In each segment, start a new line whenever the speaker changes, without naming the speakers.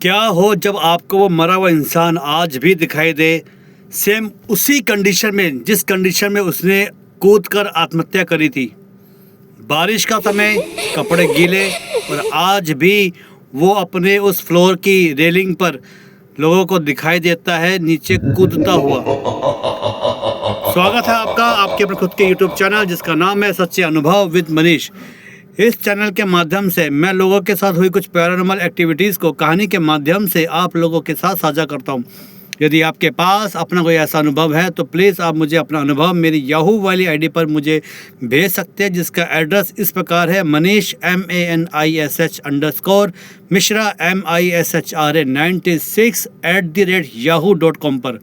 क्या हो जब आपको वो मरा हुआ इंसान आज भी दिखाई दे, सेम उसी कंडीशन में जिस कंडीशन में उसने कूद कर आत्महत्या करी थी। बारिश का समय, कपड़े गीले, और आज भी वो अपने उस फ्लोर की रेलिंग पर लोगों को दिखाई देता है नीचे कूदता हुआ। स्वागत है आपका आपके अपने खुद के यूट्यूब चैनल जिसका नाम है सच्चे अनुभव विद मनीष। इस चैनल के माध्यम से मैं लोगों के साथ हुई कुछ पैरानॉर्मल एक्टिविटीज़ को कहानी के माध्यम से आप लोगों के साथ साझा करता हूं। यदि आपके पास अपना कोई ऐसा अनुभव है तो प्लीज़ आप मुझे अपना अनुभव मेरी याहू वाली आईडी पर मुझे भेज सकते हैं, जिसका एड्रेस इस प्रकार है मनीष MANISH_मिश्रा MISHRA 96@yahoo.com पर।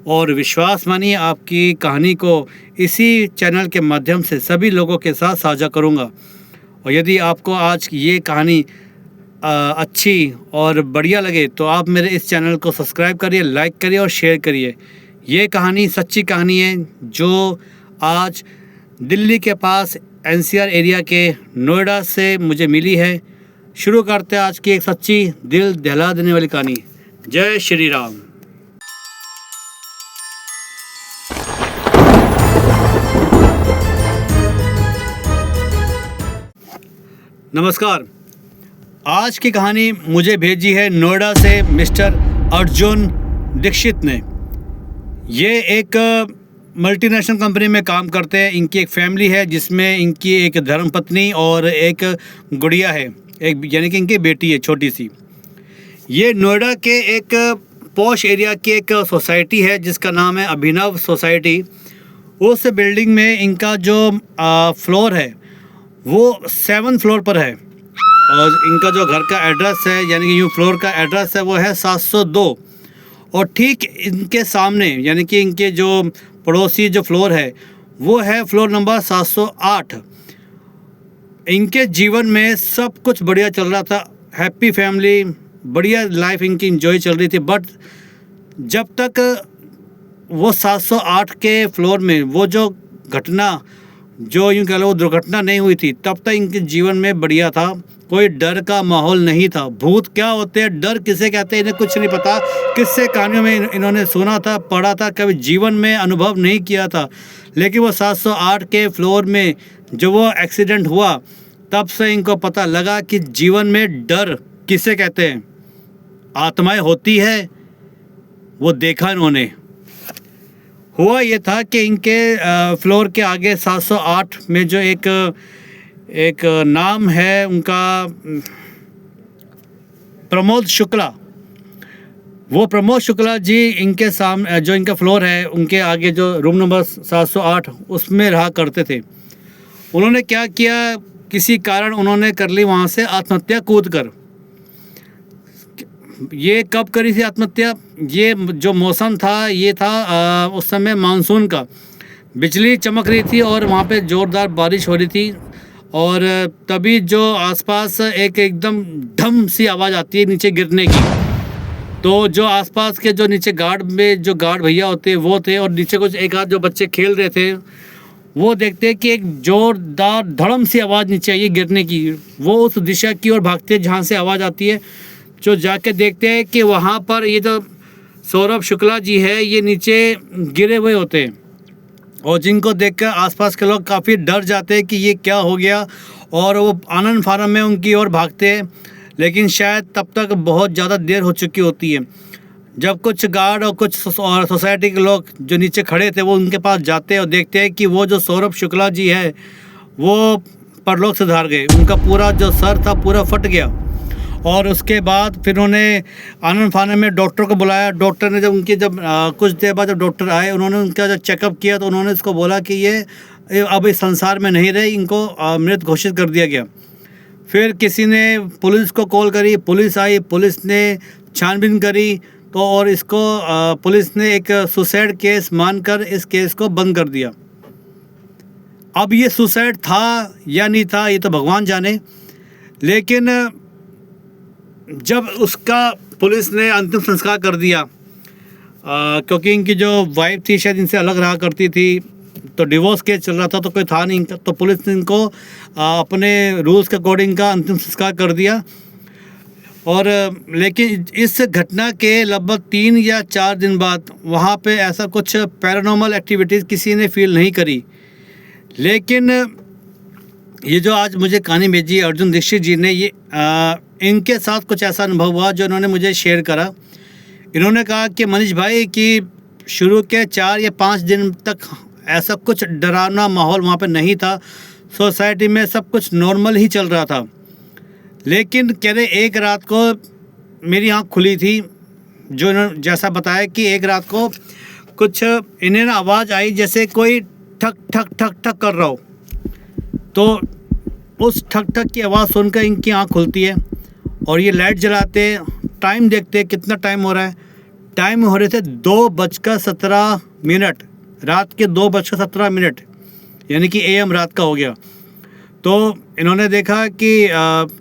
और विश्वास मानिए आपकी कहानी को इसी चैनल के माध्यम से सभी लोगों के साथ साझा करूंगा। और यदि आपको आज ये कहानी अच्छी और बढ़िया लगे तो आप मेरे इस चैनल को सब्सक्राइब करिए, लाइक करिए और शेयर करिए। ये कहानी सच्ची कहानी है जो आज दिल्ली के पास NCR एरिया के नोएडा से मुझे मिली है। शुरू करते हैं आज की एक सच्ची दिल दहला देने वाली कहानी। जय श्री राम। नमस्कार। आज की कहानी मुझे भेजी है नोएडा से मिस्टर अर्जुन दीक्षित ने। ये एक मल्टीनेशनल कंपनी में काम करते हैं। इनकी एक फैमिली है जिसमें इनकी एक धर्मपत्नी और एक गुड़िया है, एक यानी कि इनकी बेटी है छोटी सी। ये नोएडा के एक पॉश एरिया की एक सोसाइटी है जिसका नाम है अभिनव सोसाइटी। उस बिल्डिंग में इनका जो फ्लोर है वो 7th फ्लोर पर है और इनका जो घर का एड्रेस है यानी कि यूँ फ्लोर का एड्रेस है वो है 702। और ठीक इनके सामने यानी कि इनके जो पड़ोसी जो फ्लोर है वो है फ्लोर नंबर 708। इनके जीवन में सब कुछ बढ़िया चल रहा था, हैप्पी फैमिली, बढ़िया लाइफ इनकी एंजॉय चल रही थी। बट जब तक वो 708 के फ्लोर में वो जो घटना जो यूँ कह लो दुर्घटना नहीं हुई थी तब तक इनके जीवन में बढ़िया था। कोई डर का माहौल नहीं था। भूत क्या होते हैं, डर किसे कहते हैं, इन्हें कुछ नहीं पता। किससे कहानियों में इन्होंने सुना था, पढ़ा था, कभी जीवन में अनुभव नहीं किया था। लेकिन वो 708 के फ्लोर में जब वो एक्सीडेंट हुआ तब से इनको पता लगा कि जीवन में डर किसे कहते हैं, आत्माएं होती है, वो देखा इन्होंने। हुआ ये था कि इनके फ्लोर के आगे 708 में जो एक नाम है उनका प्रमोद शुक्ला। वो प्रमोद शुक्ला जी इनके सामने जो इनका फ्लोर है उनके आगे जो रूम नंबर 708 उसमें रहा करते थे। उन्होंने क्या किया, किसी कारण उन्होंने कर ली वहाँ से आत्महत्या कूद कर। ये कब करी थी आत्महत्या? ये जो मौसम था ये था उस समय मानसून का, बिजली चमक रही थी और वहाँ पे ज़ोरदार बारिश हो रही थी। और तभी जो आसपास एक एकदम ढम सी आवाज़ आती है नीचे गिरने की। तो जो आसपास के जो नीचे गार्ड में जो गार्ड भैया होते हैं वो थे और नीचे कुछ एक आध जो बच्चे खेल रहे थे वो देखते हैं कि एक ज़ोरदार धड़म सी आवाज़ नीचे आई है गिरने की। वो उस दिशा की ओर भागते हैं जहाँ से आवाज़ आती है। जो जाके देखते हैं कि वहाँ पर ये जो सौरभ शुक्ला जी है ये नीचे गिरे हुए होते हैं और जिनको देखकर आसपास के लोग काफ़ी डर जाते हैं कि ये क्या हो गया और वो आनंद फानन में उनकी ओर भागते हैं। लेकिन शायद तब तक बहुत ज़्यादा देर हो चुकी होती है। जब कुछ गार्ड और कुछ सोसाइटी के लोग जो नीचे खड़े थे वो उनके पास जाते हैं और देखते हैं कि वो जो सौरभ शुक्ला जी है वो परलोक से धार गए। उनका पूरा जो सर था पूरा फट गया। और उसके बाद फिर उन्होंने आनंद फानन में डॉक्टर को बुलाया। डॉक्टर ने जब कुछ देर बाद जब डॉक्टर आए उन्होंने उनका जब चेकअप किया तो उन्होंने इसको बोला कि ये अब इस संसार में नहीं रहे, इनको मृत घोषित कर दिया गया। फिर किसी ने पुलिस को कॉल करी, पुलिस आई, पुलिस ने छानबीन करी तो और इसको पुलिस ने एक सुसाइड केस मानकर इस केस को बंद कर दिया। अब ये सुसाइड था या नहीं था ये तो भगवान जाने। लेकिन जब उसका पुलिस ने अंतिम संस्कार कर दिया क्योंकि इनकी जो वाइफ थी शायद इनसे अलग रहा करती थी तो डिवोर्स केस चल रहा था तो कोई था नहीं, तो पुलिस ने इनको अपने रूल्स के अकॉर्डिंग का अंतिम संस्कार कर दिया। और लेकिन इस घटना के लगभग 3 या 4 दिन बाद वहाँ पे ऐसा कुछ पैरानॉर्मल एक्टिविटीज़ किसी ने फील नहीं करी। लेकिन ये जो आज मुझे कहानी भेजी अर्जुन दीक्षित जी ने, ये इनके साथ कुछ ऐसा अनुभव हुआ जो इन्होंने मुझे शेयर करा। इन्होंने कहा कि मनीष भाई कि शुरू के 4 या 5 दिन तक ऐसा कुछ डरावना माहौल वहाँ पे नहीं था, सोसाइटी में सब कुछ नॉर्मल ही चल रहा था। लेकिन कह रहे एक रात को मेरी आँख खुली थी, जो इन्होंने जैसा बताया कि एक रात को कुछ इन्हें ना आवाज़ आई जैसे कोई ठक ठक ठक ठक कर रहा हो। तो उस ठक ठक की आवाज़ सुनकर इनकी आँख खुलती है और ये लाइट जलाते, टाइम देखते कितना टाइम हो रहा है। टाइम हो रहे थे 2:17, रात के 2:17, यानी कि AM रात का हो गया। तो इन्होंने देखा कि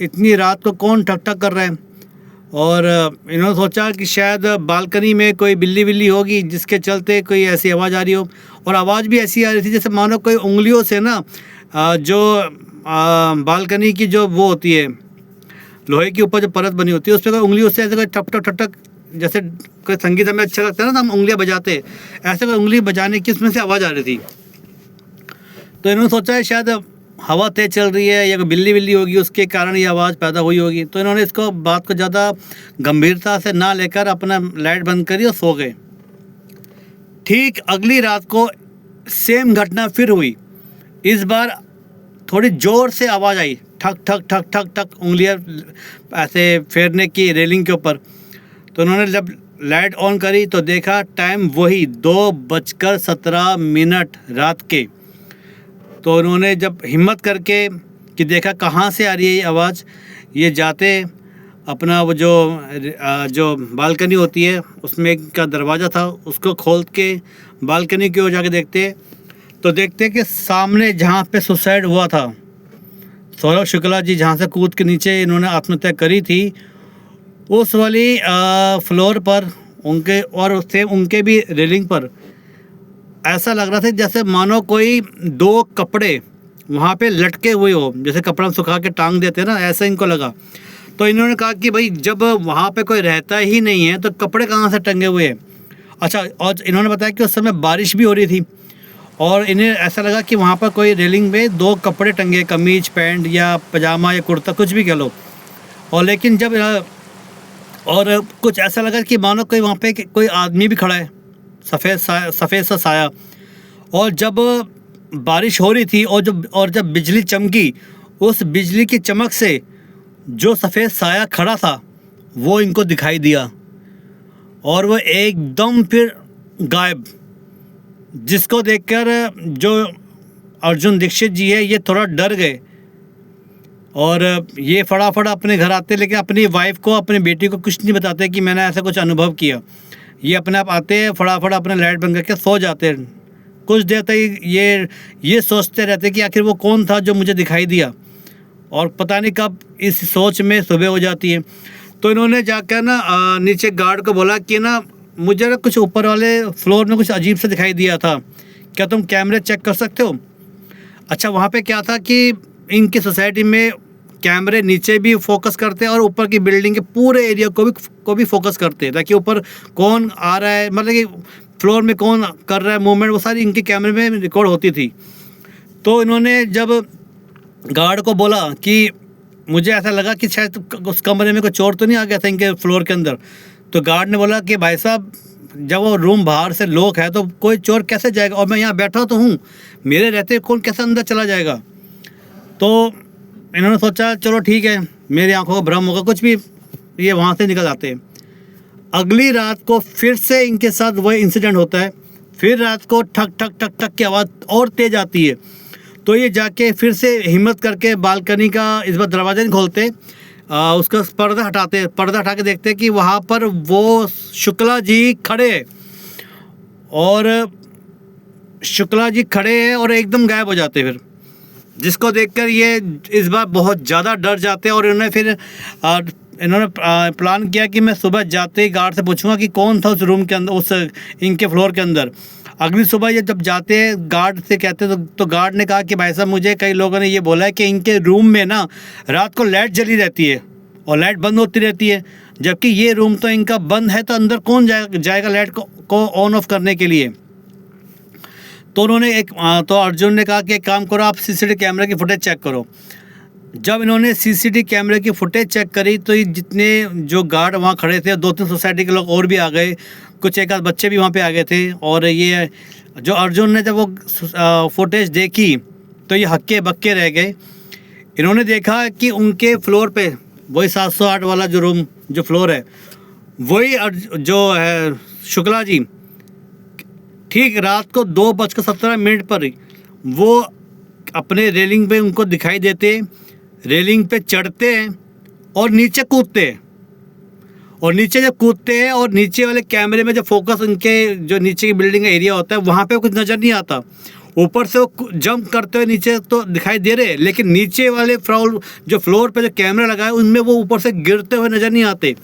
इतनी रात को कौन ठक ठक कर रहा है, और इन्होंने सोचा कि शायद बालकनी में कोई बिल्ली होगी जिसके चलते कोई ऐसी आवाज़ आ रही हो। और आवाज़ भी ऐसी आ रही थी जैसे मानो कोई उंगलियों से ना जो बालकनी की जो वो होती है, लोहे के ऊपर जो परत बनी होती है, उस पर कोई उंगलियों से ऐसे कोई ठक ठक ठक ठक, जैसे कोई संगीत हमें अच्छा लगता है ना, हम उंगलियां बजाते, ऐसे कोई उंगली बजाने की उसमें से आवाज़ आ रही थी। तो इन्होंने सोचा है शायद हवा तेज़ चल रही है या कोई बिल्ली होगी, उसके कारण ये आवाज़ पैदा हुई होगी। तो इन्होंने इसको बात को ज़्यादा गंभीरता से ना लेकर अपना लाइट बंद करी और सो गए। ठीक अगली रात को सेम घटना फिर हुई। इस बार थोड़ी ज़ोर से आवाज़ आई, ठक ठक ठक ठक ठक, उंगलियां ऐसे फेरने की रेलिंग के ऊपर। तो उन्होंने जब लाइट ऑन करी तो देखा टाइम वही 2:17 रात के। तो उन्होंने जब हिम्मत करके कि देखा कहाँ से आ रही है ये आवाज़, ये जाते अपना वो जो बालकनी होती है उसमें का दरवाज़ा था, उसको खोल के बालकनी की ओर जाके देखते, तो देखते कि सामने जहाँ पे सुसाइड हुआ था, सौरभ शुक्ला जी जहाँ से कूद के नीचे इन्होंने आत्महत्या करी थी, उस वाली फ्लोर पर उनके और सेम उनके भी रेलिंग पर ऐसा लग रहा था जैसे मानो कोई 2 कपड़े वहाँ पे लटके हुए हो, जैसे कपड़ा सुखा के टांग देते हैं ना, ऐसा इनको लगा। तो इन्होंने कहा कि भाई जब वहाँ पे कोई रहता ही नहीं है तो कपड़े कहाँ से टंगे हुए हैं। अच्छा, और इन्होंने बताया कि उस समय बारिश भी हो रही थी और इन्हें ऐसा लगा कि वहाँ पर कोई रेलिंग में 2 कपड़े टंगे, कमीज पैंट या पजामा या कुर्ता, कुछ भी कह लो। और लेकिन जब और कुछ ऐसा लगा कि मानो कोई वहाँ पे कोई आदमी भी खड़ा है, सफ़ेद सा साया। और जब बारिश हो रही थी और जब बिजली चमकी, उस बिजली की चमक से जो सफ़ेद साया खड़ा था वो इनको दिखाई दिया और वो एकदम फिर गायब, जिसको देखकर जो अर्जुन दीक्षित जी है ये थोड़ा डर गए और ये फटाफट अपने घर आते, लेकिन अपनी वाइफ को, अपनी बेटी को कुछ नहीं बताते कि मैंने ऐसा कुछ अनुभव किया। ये अपने आप आते हैं, फटाफट अपने लाइट बंद करके सो जाते हैं। कुछ देर तक ये सोचते रहते कि आखिर वो कौन था जो मुझे दिखाई दिया, और पता नहीं कब इस सोच में सुबह हो जाती है। तो इन्होंने जाकर ना नीचे गार्ड को बोला कि ना मुझे ना कुछ ऊपर वाले फ्लोर में कुछ अजीब सा दिखाई दिया था, क्या तुम कैमरे चेक कर सकते हो। अच्छा, वहाँ पे क्या था कि इनकी सोसाइटी में कैमरे नीचे भी फोकस करते हैं और ऊपर की बिल्डिंग के पूरे एरिया को भी फोकस करते हैं, ताकि ऊपर कौन आ रहा है, मतलब कि फ्लोर में कौन कर रहा है मूवमेंट, वो सारी इनके कैमरे में रिकॉर्ड होती थी। तो इन्होंने जब गार्ड को बोला कि मुझे ऐसा लगा कि शायद उस कमरे में कोई चोर तो नहीं आ गया था इनके फ्लोर के अंदर, तो गार्ड ने बोला कि भाई साहब जब वो रूम बाहर से लॉक है तो कोई चोर कैसे जाएगा, और मैं यहाँ बैठा तो हूँ, मेरे रहते कौन कैसे अंदर चला जाएगा। तो इन्होंने सोचा चलो ठीक है, मेरी आंखों को भ्रम होगा, कुछ भी, ये वहाँ से निकल आते हैं। अगली रात को फिर से इनके साथ वही इंसिडेंट होता है, फिर रात को ठक ठक ठक ठक की आवाज़ और तेज़ आती है। तो ये जाके फिर से हिम्मत करके बालकनी का इस बार दरवाज़ा नहीं खोलते, उसका पर्दा हटाते, पर्दा हटा के देखते कि वहाँ पर वो शुक्ला जी खड़े हैं, और शुक्ला जी खड़े हैं और एकदम गायब हो जाते फिर, जिसको देखकर ये इस बार बहुत ज़्यादा डर जाते हैं। और इन्होंने प्लान किया कि मैं सुबह जाते ही गार्ड से पूछूंगा कि कौन था उस रूम के अंदर, उस इनके फ्लोर के अंदर। अगली सुबह ये जब जाते हैं गार्ड से कहते तो गार्ड ने कहा कि भाई साहब मुझे कई लोगों ने ये बोला है कि इनके रूम में ना रात को लाइट जली रहती है और लाइट बंद होती रहती है, जबकि ये रूम तो इनका बंद है, तो अंदर कौन जाएगा लाइट को ऑन ऑफ करने के लिए। तो उन्होंने तो अर्जुन ने कहा कि एक काम करो, आप सीसीटीवी कैमरे की फुटेज चेक करो। जब इन्होंने सीसीटीवी कैमरे की फुटेज चेक करी तो ये जितने जो गार्ड वहाँ खड़े थे, 2-3 सोसाइटी के लोग और भी आ गए, कुछ एक आध बच्चे भी वहाँ पे आ गए थे। और ये जो अर्जुन ने जब वो फुटेज देखी तो ये हक्के बक्के रह गए। इन्होंने देखा कि उनके फ्लोर पे वही 708 वाला जो रूम जो फ्लोर है, वही जो है शुक्ला जी ठीक रात को 2:17 पर वो अपने रेलिंग पे उनको दिखाई देते, रेलिंग पे चढ़ते हैं और नीचे कूदते हैं। और नीचे जब कूदते हैं और नीचे वाले कैमरे में जब फोकस उनके जो नीचे की बिल्डिंग का एरिया होता है वहाँ पे कुछ नज़र नहीं आता। ऊपर से वो जंप करते हुए नीचे तो दिखाई दे रहे, लेकिन नीचे वाले फ्लोर पे जो कैमरा लगा है उनमें वो ऊपर से गिरते हुए नज़र नहीं आते।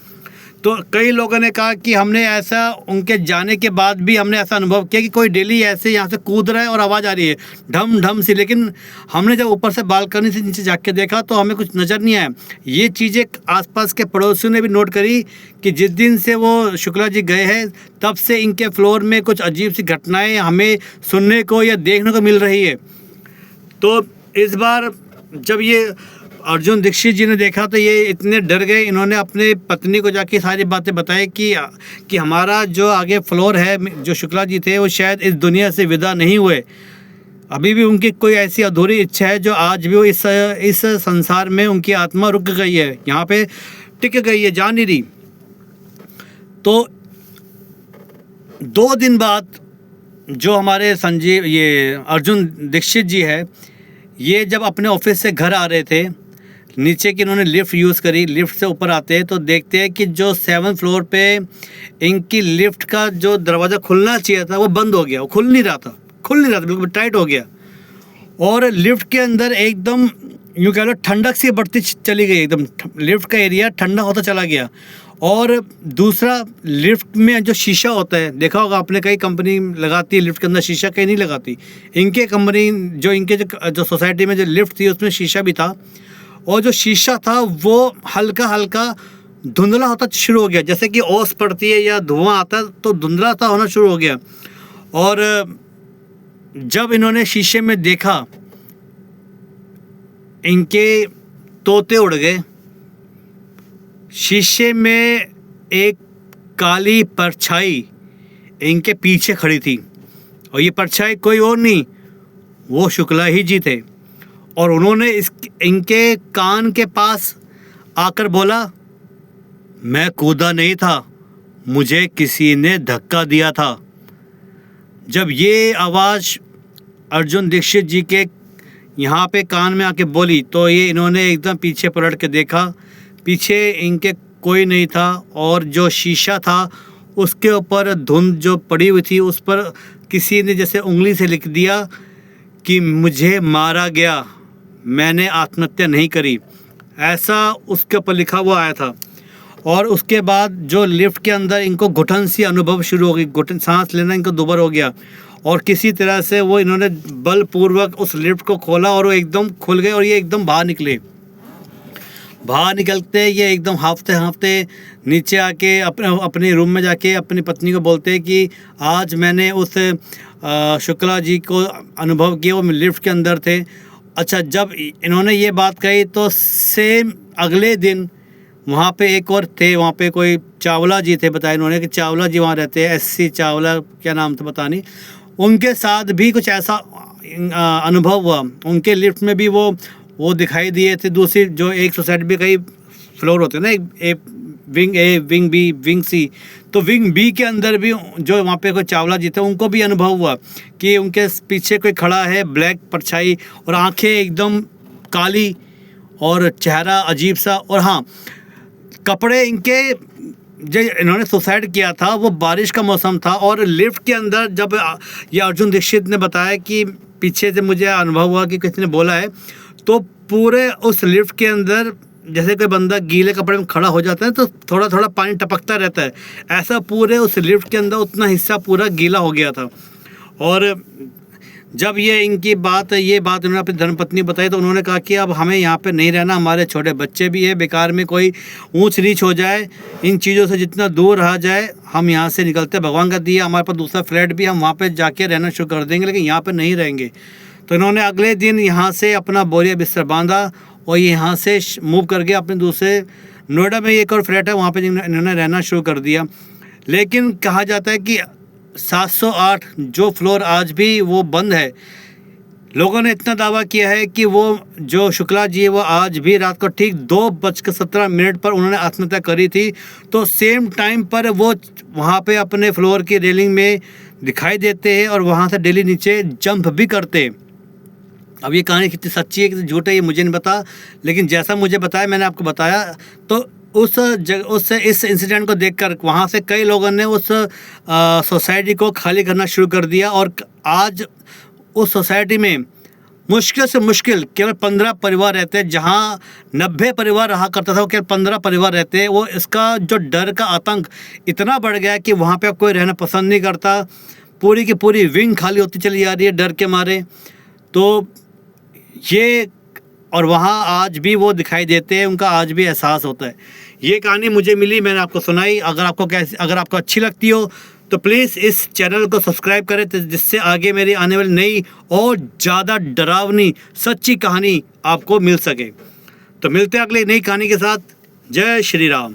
तो कई लोगों ने कहा कि हमने ऐसा उनके जाने के बाद भी हमने ऐसा अनुभव किया कि कोई डेली ऐसे यहाँ से कूद रहा है और आवाज़ आ रही है ढम ढम सी, लेकिन हमने जब ऊपर से बालकनी से नीचे जाके देखा तो हमें कुछ नज़र नहीं आया। ये चीज़ें आसपास के पड़ोसियों ने भी नोट करी कि जिस दिन से वो शुक्ला जी गए हैं तब से इनके फ्लोर में कुछ अजीब सी घटनाएँ हमें सुनने को या देखने को मिल रही है। तो इस बार जब ये अर्जुन दीक्षित जी ने देखा तो ये इतने डर गए, इन्होंने अपने पत्नी को जाके सारी बातें बताई कि हमारा जो आगे फ्लोर है, जो शुक्ला जी थे वो शायद इस दुनिया से विदा नहीं हुए, अभी भी उनकी कोई ऐसी अधूरी इच्छा है जो आज भी वो इस संसार में उनकी आत्मा रुक गई है, यहाँ पे टिक गई है, जा नहीं रही। तो 2 दिन बाद जो हमारे ये अर्जुन दीक्षित जी है, ये जब अपने ऑफिस से घर आ रहे थे, नीचे की इन्होंने लिफ्ट यूज़ करी, लिफ्ट से ऊपर आते हैं तो देखते हैं कि जो 7th फ्लोर पे इनकी लिफ्ट का जो दरवाज़ा खुलना चाहिए था वो बंद हो गया, वो खुल नहीं रहा था, बिल्कुल टाइट हो गया। और लिफ्ट के अंदर एकदम यूँ कह लो ठंडक सी बढ़ती चली गई, एकदम लिफ्ट का एरिया ठंडा होता चला गया। और दूसरा, लिफ्ट में जो शीशा होता है, देखा होगा आपने, कई कंपनी लगाती है लिफ्ट के अंदर शीशा, कहीं नहीं लगाती। इनके कंपनी जो सोसाइटी में जो लिफ्ट थी उसमें शीशा भी था, और जो शीशा था वो हल्का हल्का धुंधला होता शुरू हो गया, जैसे कि ओस पड़ती है या धुआं आता है तो धुंधला सा होना शुरू हो गया। और जब इन्होंने शीशे में देखा, इनके तोते उड़ गए। शीशे में एक काली परछाई इनके पीछे खड़ी थी, और ये परछाई कोई और नहीं, वो शुक्ला ही जी थे। और उन्होंने इनके कान के पास आकर बोला, मैं कूदा नहीं था, मुझे किसी ने धक्का दिया था। जब ये आवाज़ अर्जुन दीक्षित जी के यहाँ पे कान में आके बोली तो ये इन्होंने एकदम पीछे पलट के देखा, पीछे इनके कोई नहीं था, और जो शीशा था उसके ऊपर धुंध जो पड़ी हुई थी उस पर किसी ने जैसे उंगली से लिख दिया कि मुझे मारा गया, मैंने आत्महत्या नहीं करी, ऐसा उसके ऊपर लिखा हुआ आया था। और उसके बाद जो लिफ्ट के अंदर इनको घुटन सी अनुभव शुरू हो गई, घुटन, सांस लेना इनको दुबर हो गया, और किसी तरह से वो इन्होंने बलपूर्वक उस लिफ्ट को खोला और वो एकदम खुल गए और ये एकदम बाहर निकले। बाहर निकलते ये एकदम हाँफते नीचे आके अपने रूम में जाके अपनी पत्नी को बोलते हैं कि आज मैंने उस शुक्ला जी को अनुभव किया, वो लिफ्ट के अंदर थे। अच्छा, जब इन्होंने ये बात कही तो सेम अगले दिन वहाँ पे एक और थे, वहाँ पे कोई चावला जी थे, बताया इन्होंने कि चावला जी वहाँ रहते हैं, SC चावला क्या नाम था पता नहीं, उनके साथ भी कुछ ऐसा अनुभव हुआ। उनके लिफ्ट में भी वो दिखाई दिए थे। दूसरी जो एक सोसाइटी में कई फ्लोर होते हैं ना, एक wing A, wing B, wing C, तो विंग B के अंदर भी जो वहाँ पे कोई चावला जी थे उनको भी अनुभव हुआ कि उनके पीछे कोई खड़ा है, ब्लैक परछाई, और आंखें एकदम काली और चेहरा अजीब सा। और हाँ, कपड़े इनके जो इन्होंने सुसाइड किया था वो बारिश का मौसम था, और लिफ्ट के अंदर जब ये अर्जुन दीक्षित ने बताया कि पीछे से मुझे अनुभव हुआ कि किसी ने बोला है, तो पूरे उस लिफ्ट के अंदर जैसे कोई बंदा गीले कपड़े में खड़ा हो जाता है तो थोड़ा थोड़ा पानी टपकता रहता है, ऐसा पूरे उस लिफ्ट के अंदर उतना हिस्सा पूरा गीला हो गया था। और जब ये बात उन्होंने अपनी धर्मपत्नी बताई तो उन्होंने कहा कि अब हमें यहाँ पे नहीं रहना, हमारे छोटे बच्चे भी है, बेकार में कोई ऊंच नीच हो जाए, इन चीज़ों से जितना दूर रहा जाए हम यहाँ से निकलते। भगवान का दिया हमारे पास दूसरा फ्लैट भी, हम वहाँ पे जाके रहना शुरू कर देंगे, लेकिन यहाँ पे नहीं रहेंगे। तो इन्होंने अगले दिन यहाँ से अपना बोरिया बिस्तर बांधा और यहाँ से मूव करके अपने दूसरे नोएडा में एक और फ्लैट है वहाँ पे इन्होंने रहना शुरू कर दिया। लेकिन कहा जाता है कि 708 जो फ्लोर आज भी वो बंद है। लोगों ने इतना दावा किया है कि वो जो शुक्ला जी है वो आज भी रात को ठीक 2:17 पर उन्होंने आत्महत्या करी थी। तो सेम टाइम पर वो वहाँ पे अपने फ्लोर की रेलिंग में दिखाई देते हैं और वहाँ से डेली नीचे जंप भी करते हैं। अब ये कहानी कितनी सच्ची है कितनी झूठ है ये मुझे नहीं पता, लेकिन जैसा मुझे बताया मैंने आपको बताया। तो इस इंसिडेंट को देखकर वहाँ से कई लोगों ने उस सोसाइटी को खाली करना शुरू कर दिया और आज उस सोसाइटी में मुश्किल से मुश्किल केवल 15 परिवार रहते हैं। जहाँ 90 परिवार रहा करता था वो केवल 15 परिवार रहते हैं। वो इसका जो डर का आतंक इतना बढ़ गया कि वहाँ पे अब कोई रहना पसंद नहीं करता। पूरी की पूरी विंग खाली होती चली जा रही है डर के मारे। तो ये और वहाँ आज भी वो दिखाई देते हैं, उनका आज भी एहसास होता है। ये कहानी मुझे मिली, मैंने आपको सुनाई। अगर आपको अच्छी लगती हो तो प्लीज़ इस चैनल को सब्सक्राइब करें जिससे आगे मेरी आने वाली नई और ज़्यादा डरावनी सच्ची कहानी आपको मिल सके। तो मिलते हैं अगली नई कहानी के साथ। जय श्री राम।